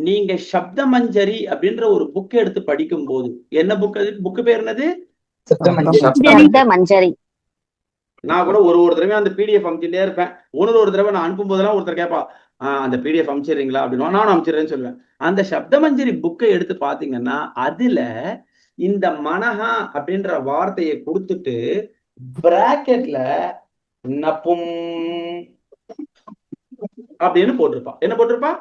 நீங்க சப்தமஞ்சரி அப்படின்ற ஒரு புக் எடுத்து படிக்கும் போது, என்ன புக் அது? புக் பேர் என்னது? மஞ்சரி. நான் கூட ஒரு தடவை அந்த பிடிஎஃப் அனுப்பிச்சுட்டே இருப்பேன். ஒரு தடவை நான் அனுப்பும் போதெல்லாம் ஒருத்தர் கேட்பா, அந்த பிடிஎஃப் அனுப்பிச்சிடுறீங்களா அப்படின்னு. நானும் அனுப்பிச்சிடுறேன்னு சொல்லுவேன். அந்த சப்தமஞ்சரி புக்கை எடுத்து பாத்தீங்கன்னா அதுல இந்த மனஹா அப்படின்ற வார்த்தையை கொடுத்துட்டு பிராக்கெட்ல நப்பும் அப்படின்னு போட்டிருப்பா. என்ன போட்டிருப்பா?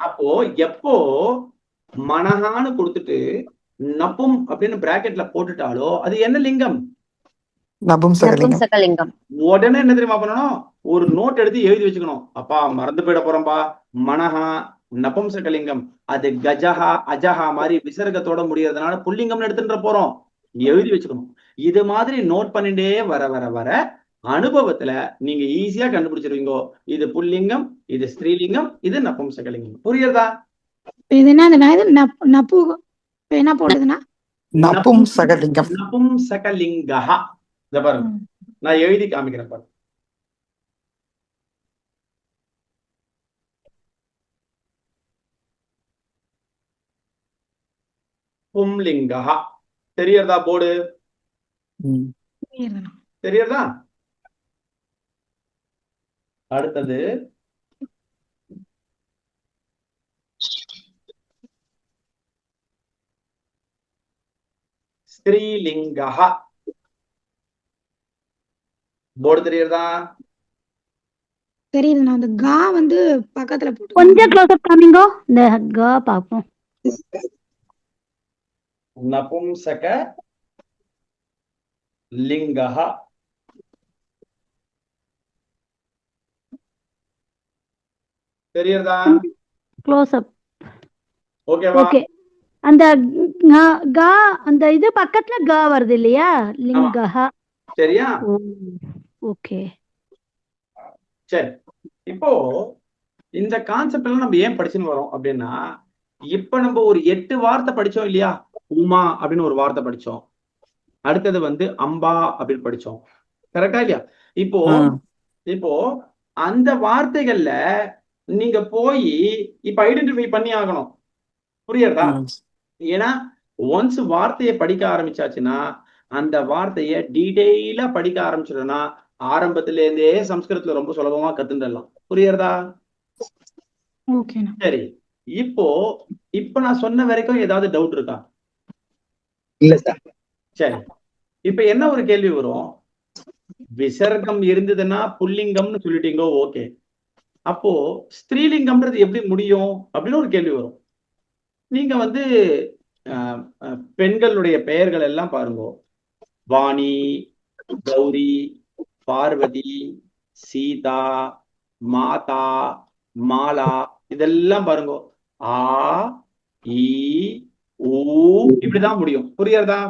அப்போ எப்போ மனஹான்னு கொடுத்துட்டு நப்பும் அப்படின்னு பிராக்கெட்ல போட்டுட்டாலோ அது என்ன லிங்கம்? நபும்சகலிங்கம். உடனே என்ன தெரியுமா பண்ணணும்? ஒரு நோட் எடுத்து எழுதி வச்சுக்கணும். அப்பா மறந்து போயிட போறோம்பா, மனஹா நபும்சகலிங்கம், அது கஜஹா அஜஹா மாதிரி விசர்க்கத்தோட முடியறதுனால புல்லிங்கம்னு எடுத்துட்டு போறோம். எழுதி வச்சுக்கணும். இது மாதிரி நோட் பண்ணிட்டே வர வர வர அனுபவத்துல நீங்க ஈஸியா கண்டுபிடிச்சிருவீங்க. இது புல்லிங்கம், இது ஸ்திரீலிங்கம், இது நபும்சகலிங்கம். புரியுறதா? இது என்ன நப்பு என்ன போடுதுன்னா நபும்சகலிங்கம். நபும்சகலிங்கஹ. இத பாருங்க, நான் எழுதி காமிக்கிறேன் பாருங்க. பும்லிங்கஹ. தெரியறதா போர்டு? தெரியறதா? அடுத்தது ஸ்திரீலிங்கஹ. போர்டு தெரியறதா? தெரியுது. நான் அந்த கா வந்து பக்கத்துல போட்டு கொஞ்சம் க்ளோஸ் அப் காமிங்கோ. இந்த கா பாப்போம். நபும்சக லிங்கஹ. தெரியறதா? Close up. ஓகேவா? ஓகே. அந்த கா அந்த இது பக்கத்துல கா வருது இல்லையா? லிங்கஹ. சரியா? ஓகே. சரி, இப்போ இந்த கான்செப்ட் எல்லாம் நம்ம ஏன் படிச்சுன்னு வரோம் அப்படின்னா, இப்ப நம்ம ஒரு 8 வார்த்தை படிச்சோம் இல்லையா? உமா அப்படின்னு ஒரு வார்த்தை படிச்சோம். அடுத்தது வந்து அம்பா அப்படின்னு படிச்சோம். கரெக்டா இல்லையா? இப்போ அந்த வார்த்தைகள்ல நீங்க போய் இப்ப ஐடென்டிஃபை பண்ணி ஆகணும். புரியுறதா? ஏன்னா ஒன்ஸ் வார்த்தையை படிக்க ஆரம்பிச்சாச்சுன்னா அந்த வார்த்தையை டீடைலா படிக்க ஆரம்பிச்சிடும்னா ஆரம்பத்துல இருந்தே சம்ஸ்கிருதத்துல ரொம்ப சுலபமா கத்துடலாம். புரியுறதா? சரி, இப்ப நான் சொன்ன வரைக்கும் ஏதாவது டவுட் இருக்கா? இல்ல சார். சரி, இப்ப என்ன ஒரு கேள்வி வரும்? விசர்க்கம் இருந்ததுன்னா புல்லிங்கம்னு சொல்லிட்டீங்க, ஓகே. அப்போ ஸ்திரீலிங்கம்ன்றது எப்படி முடியும் அப்படின்னு ஒரு கேள்வி வரும். நீங்க வந்து பெண்களுடைய பெயர்கள் எல்லாம் பாருங்க. வாணி, கௌரி, பார்வதி, சீதா, மாதா, மாலா, இதெல்லாம் பாருங்க. ஆ ஈ ஊ இப்படிதான் முடியும். புரியுறதா?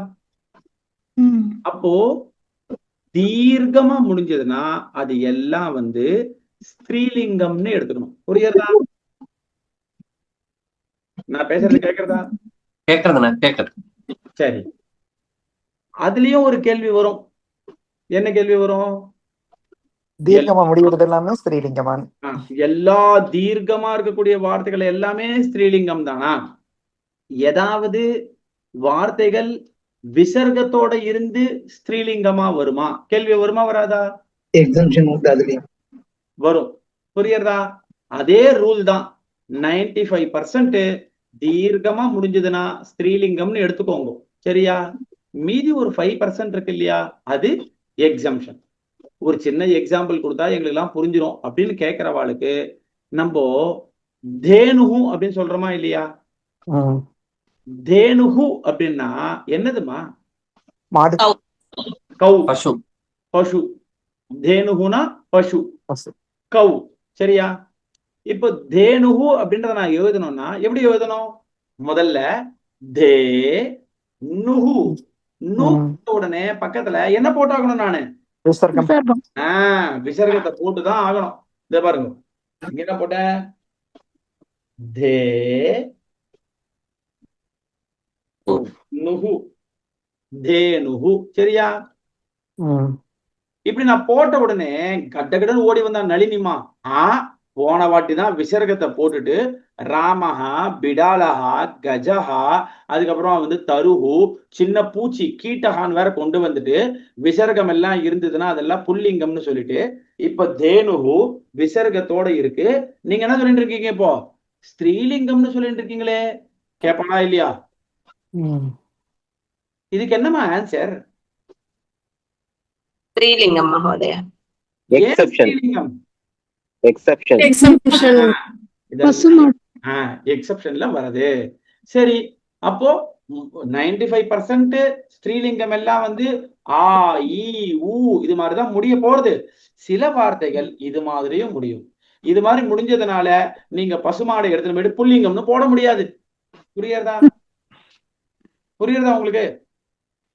அப்போ தீர்க்கமா முடிஞ்சதுன்னா அது எல்லாம் வந்து ஸ்திரீலிங்கம்னு எடுத்துக்கணும். புரியுறதா? நான் பேசுறது கேக்குறதா? கேக்குறது. சரி, அதுலயும் ஒரு கேள்வி வரும். என்ன கேள்வி வரும்? தீர்க்கமா முடிகிறது எல்லாமே ஸ்திரீலிங்கமான். எல்லா தீர்க்கமா இருக்கக்கூடிய வார்த்தைகள் எல்லாமே ஸ்திரீலிங்கம் தானா? ஏதாவது வார்த்தைகள் விசர்க்கத்தோட இருந்து ஸ்திரீலிங்கமா வருமா? கேள்வி வருமா வராதா? எக்ஸம்ஷன் உண்டு அதுலயும். வரும். புரியுறதா? அதே ரூல் தான். 95% தீர்க்கமா முடிஞ்சதுன்னா ஸ்திரீலிங்கம்னு எடுத்துக்கோங்க. சரியா? மீதி ஒரு 5% இருக்கு இல்லையா, அது எக்ஸம்ஷன். ஒரு சின்ன எக்ஸாம்பிள் கொடுத்தா எங்களுக்கு எல்லாம் புரிஞ்சிடும் அப்படின்னு கேட்கிறவாளுக்கு நம்ம தேனுகு அப்படின்னு சொல்றோமா இல்லையா? தேனுகு அப்படின்னா என்னதுமா? கவு. பசு. தேனுகுனா பசு, கவு. சரியா? இப்போ தேனுகு அப்படின்றத நான் எழுதணும்னா எப்படி எழுதணும்? முதல்ல தே நுகு. உடனே பக்கத்துல என்ன போட்டாகணும்? நானு விசர்க்கத்தை போட்டுதான் ஆகணும். இத பாருங்க, இங்க என்ன போட்டேன்? தே நுகு, தேனுகு. சரியா? இப்படி நான் போட்ட உடனே கடகடன்னு ஓடி வந்தா நளினிமா, போன வாட்டி தான் விசர்க்கத்தை போட்டுட்டு ராமஹா, பிடாலஹா, கஜஹா, அதுக்கப்புறம் வந்து தருஹு, சின்ன பூச்சி கீட்டஹான் வேற கொண்டு வந்துட்டு விசர்க்கம் எல்லாம் இருந்ததுன்னா அதெல்லாம் புல்லிங்கம்னு சொல்லிட்டு இப்ப தேனுஹு விசர்க்கத்தோட இருக்கு. நீங்க என்ன சொல்லிட்டு இருக்கீங்க இப்போ? ஸ்திரீலிங்கம்னு சொல்லிட்டு இருக்கீங்களே, கேட்பானா இல்லையா? இதுக்கு என்னமா ஆன்சர்? ஸ்ரீலிங்கம் மகோதய. ஸ்ரீலிங்கம் எக்ஸெப்ஷன்ல வருது. சரி, அப்போ 95% ஸ்ரீலிங்கம் எல்லாம் வந்து ஆ இ ஊ இது மாதிரிதான் முடிய போறது. சில வார்த்தைகள் இது மாதிரியும் முடியும். இது மாதிரி முடிஞ்சதுனால நீங்க பசுமாடை எடுத்துட்டு போயிட்டு புல்லிங்கம்னு போட முடியாது. புரியுறதா உங்களுக்கு?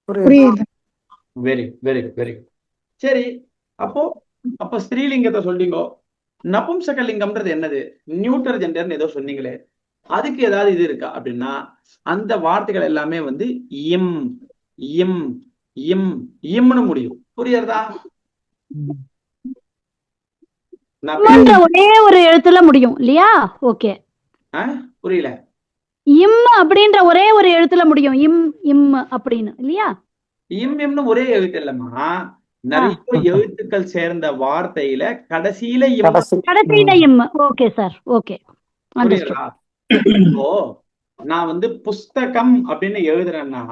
புரியுது. Very very very good. சரி, அப்போ ஸ்திரீலிங்கத்தை சொல்லிங்க. நபும்சகலிங்கம்ன்றது என்னது? நியூட்டர் ஜெண்டர்னு ஏதோ சொன்னீங்களே, அதுக்கு ஏதாவது இது இருக்கா அப்படின்னா அந்த வார்த்தைகள் எல்லாமே வந்து இம் இம் இம் இம்னு முடியும். புரியுறதா? ஒரே ஒரு எழுத்துல முடியும் இல்லையா? ஓகே, புரியல. இம் அப்படின்ற ஒரே ஒரு எழுத்துல முடியும். இம் இம் அப்படின்னு இல்லையா? இம்னு ஒரே எழுத்து இல்லம்மா, நிறைய எழுத்துக்கள் சேர்ந்த வார்த்தையில கடைசியில இம். Okay sir, okay. புரியுதா? இப்போ நான் வந்து புஸ்தகம் அப்படின்னு எழுதுறேன்னா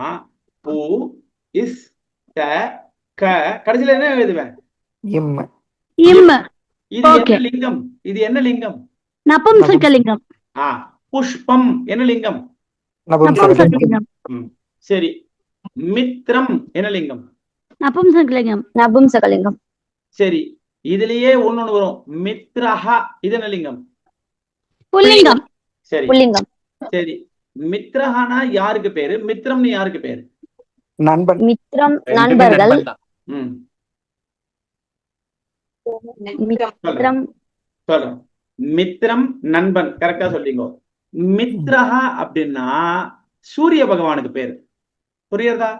பூ இஸ் த க கடைசியில என்ன எழுதுவேன்? இம். இது என்ன லிங்கம்? இது என்ன லிங்கம்? நபும்சகலிங்கம். புஷ்பம் என்ன லிங்கம்? நபும்சகலிங்கம். சரி, மித்ரம் என்ன லிங்கம்? நபும்சகலிங்கம். நபும்சகலிங்கம். சரி, இதுலயே ஒண்ணு வரும், மித்ரஹா, இது என்ன லிங்கம்? புல்லிங்கம். சரி புல்லிங்கம். சரி, மித்ரஹானா யாருக்கு பேரு? மித்ரம்னு யாருக்கு பேரு? நண்பன். மித்ரம் நண்பர்கள். மித்ரம் சொல்றேன். மித்ரம் நண்பன், கரெக்டா சொல்றீங்க. மித்ரஹா அப்படின்னா சூரிய பகவானுக்கு பேரு. புரியுறதா?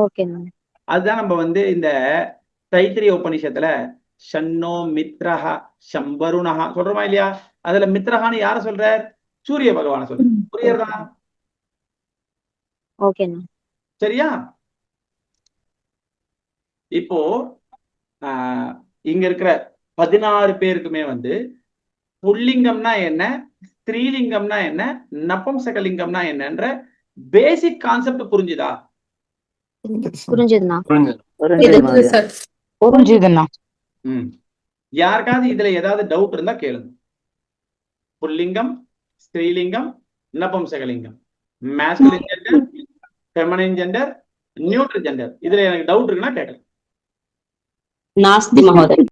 ஓகே. அதுதான் நம்ம வந்து இந்த தைத்திரிய உபநிஷத்துல ஷன்னோ மித்ரஹா சம்பருணஹா சொல்றோமா இல்லையா? அதுல மித்ரஹான்னு யார சொல்ற? சூரிய பகவான சொல்ற. புரியுறதா? ஓகே. சரியா? இப்போ இங்க இருக்கிற 16 பேருக்குமே வந்து புல்லிங்கம்னா என்ன, ஸ்திரீலிங்கம்னா என்ன, நபும்சகலிங்கம்னா என்னன்ற பேசிக் கான்செப்ட் புரிஞ்சுதா? புரிஞ்சுதுண்ணா. யாருக்காவது இதுல ஏதாவது டவுட் இருந்தா கேளுங்க. புல்லிங்கம், ஸ்திரீலிங்கம், நபும்சகலிங்கம், masculine gender, feminine gender, neutral gender, இதுல எனக்கு டவுட் இருக்குன்னா கேட்கலாம். நாஸ்தி மகோதய.